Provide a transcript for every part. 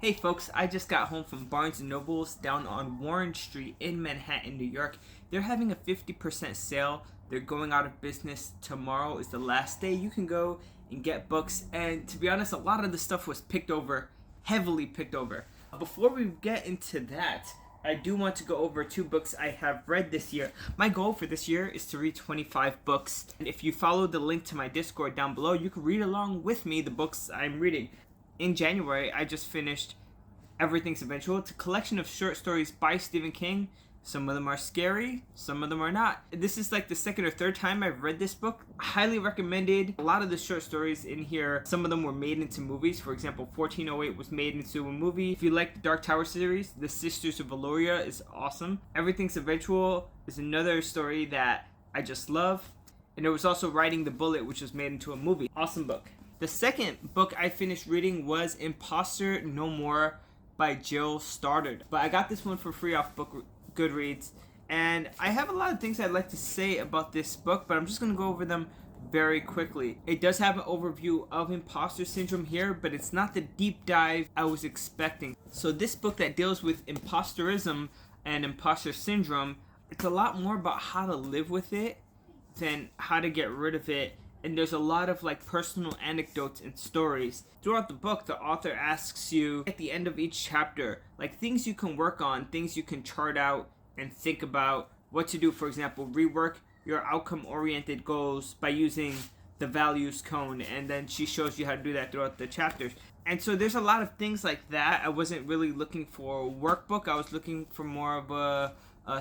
Hey folks, I just got home from Barnes & Noble's down on Warren Street in Manhattan, New York. They're having a 50% sale. They're going out of business. Tomorrow is the last day. You can go and get books. And to be honest, a lot of the stuff was picked over, heavily picked over. Before we get into that, I do want to go over 2 books I have read this year. My goal for this year is to read 25 books. And if you follow the link to my Discord down below, you can read along with me the books I'm reading. In January, I just finished Everything's Eventual. It's a collection of short stories by Stephen King. Some of them are scary, some of them are not. This is like the second or third time I've read this book. Highly recommended. A lot of the short stories in here, some of them were made into movies. For example, 1408 was made into a movie. If you like the Dark Tower series, The Sisters of Valoria is awesome. Everything's Eventual is another story that I just love. And there was also Riding the Bullet, which was made into a movie. Awesome book. The second book I finished reading was Impostor No More by Jill Stoddard. But I got this one for free off Goodreads. And I have a lot of things I'd like to say about this book, but I'm just going to go over them very quickly. It does have an overview of imposter syndrome here, but it's not the deep dive I was expecting. So this book that deals with imposterism and imposter syndrome, it's a lot more about how to live with it than how to get rid of it. And there's a lot of like personal anecdotes and stories. Throughout the book, the author asks you at the end of each chapter, like things you can work on, things you can chart out and think about what to do. For example, rework your outcome-oriented goals by using the values cone. And then she shows you how to do that throughout the chapters. And so there's a lot of things like that. I wasn't really looking for a workbook. I was looking for more of a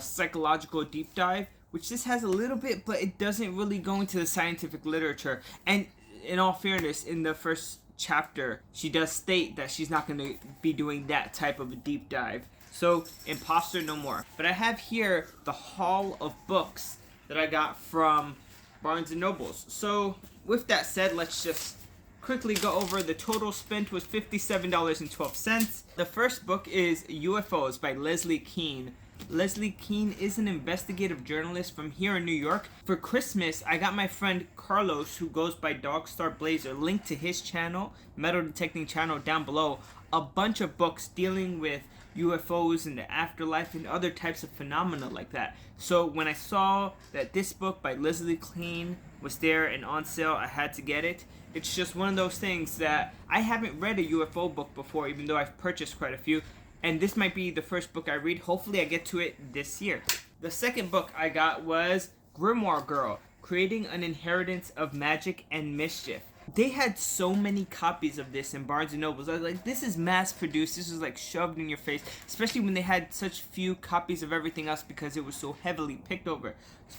psychological deep dive, which this has a little bit, but it doesn't really go into the scientific literature. And in all fairness, in the first chapter, she does state that she's not going to be doing that type of a deep dive. So, Imposter No More. But I have here the haul of books that I got from Barnes & Noble's. So, with that said, let's just quickly go over. The total spent was $57.12. The first book is UFOs by Leslie Kean. Leslie Kean is an investigative journalist from here in New York. For Christmas, I got my friend Carlos, who goes by Dogstar Blazer, linked to his channel, metal detecting channel down below, a bunch of books dealing with UFOs and the afterlife and other types of phenomena like that. So when I saw that this book by Leslie Kean was there and on sale, I had to get it. It's just one of those things that I haven't read a UFO book before, even though I've purchased quite a few. And this might be the first book I read. Hopefully I get to it this year. The second book I got was Grimoire Girl, Creating an Inheritance of Magic and Mischief. They had so many copies of this in Barnes & Noble's. I was like, this is mass produced. This was like shoved in your face. Especially when they had such few copies of everything else because it was so heavily picked over.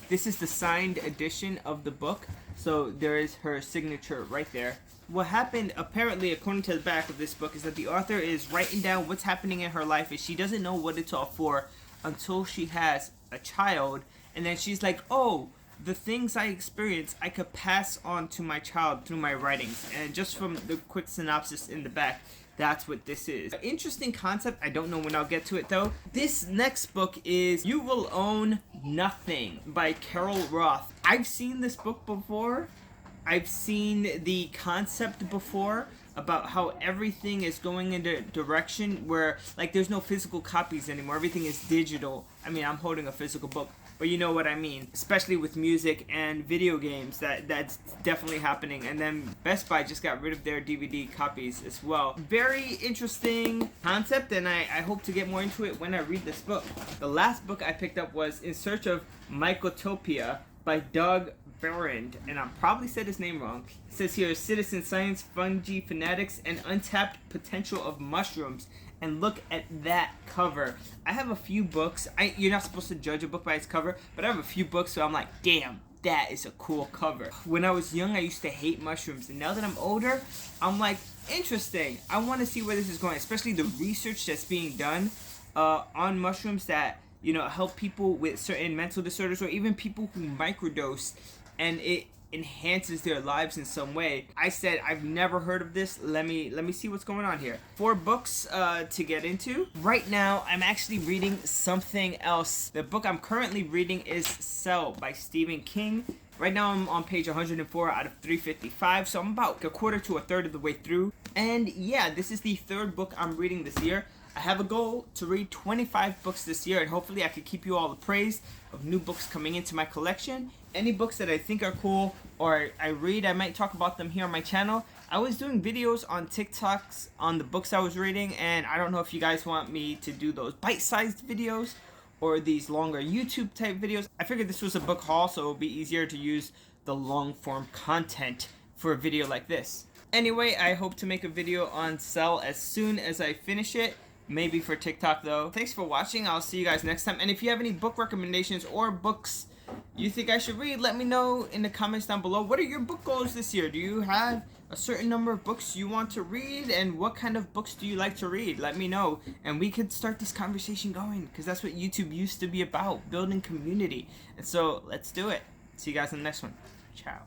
This is the signed edition of the book. So there is her signature right there. What happened, apparently, according to the back of this book, is that the author is writing down what's happening in her life, and she doesn't know what it's all for until she has a child, and then she's like, oh, the things I experience, I could pass on to my child through my writings. And just from the quick synopsis in the back, that's what this is. Interesting concept. I don't know when I'll get to it, though. This next book is You Will Own Nothing by Carol Roth. I've seen this book before. I've seen the concept before about how everything is going in a direction where, like, there's no physical copies anymore. Everything is digital. I mean, I'm holding a physical book, but you know what I mean. Especially with music and video games, that's definitely happening. And then Best Buy just got rid of their DVD copies as well. Very interesting concept, and I hope to get more into it when I read this book. The last book I picked up was In Search of Motopia by Doug Berend, and I probably said his name wrong. It says here, Citizen Science, Fungi Fanatics, and Untapped Potential of Mushrooms. And look at that cover. I have a few books. You're not supposed to judge a book by its cover, but I have a few books, so I'm like, damn, that is a cool cover. When I was young, I used to hate mushrooms, and now that I'm older, I'm like, interesting. I want to see where this is going, especially the research that's being done on mushrooms that, you know, help people with certain mental disorders, or even people who microdose and it enhances their lives in some way. I said, I've never heard of this. Let me see what's going on here. 4 books to get into. Right now, I'm actually reading something else. The book I'm currently reading is Cell by Stephen King. Right now I'm on page 104 out of 355, so I'm about a quarter to a third of the way through. And yeah, this is the third book I'm reading this year. I have a goal to read 25 books this year, and hopefully I can keep you all appraised of new books coming into my collection. Any books that I think are cool or I read, I might talk about them here on my channel. I was doing videos on TikToks on the books I was reading, and I don't know if you guys want me to do those bite-sized videos or these longer YouTube type videos. I figured this was a book haul, so it would be easier to use the long form content for a video like this. Anyway, I hope to make a video on Cell as soon as I finish it. Maybe for TikTok though. Thanks for watching. I'll see you guys next time. And if you have any book recommendations or books you think I should read, let me know in the comments down below. What are your book goals this year? Do you have a certain number of books you want to read? And what kind of books do you like to read? Let me know. And we could start this conversation going, because that's what YouTube used to be about, building community. And so let's do it. See you guys in the next one. Ciao.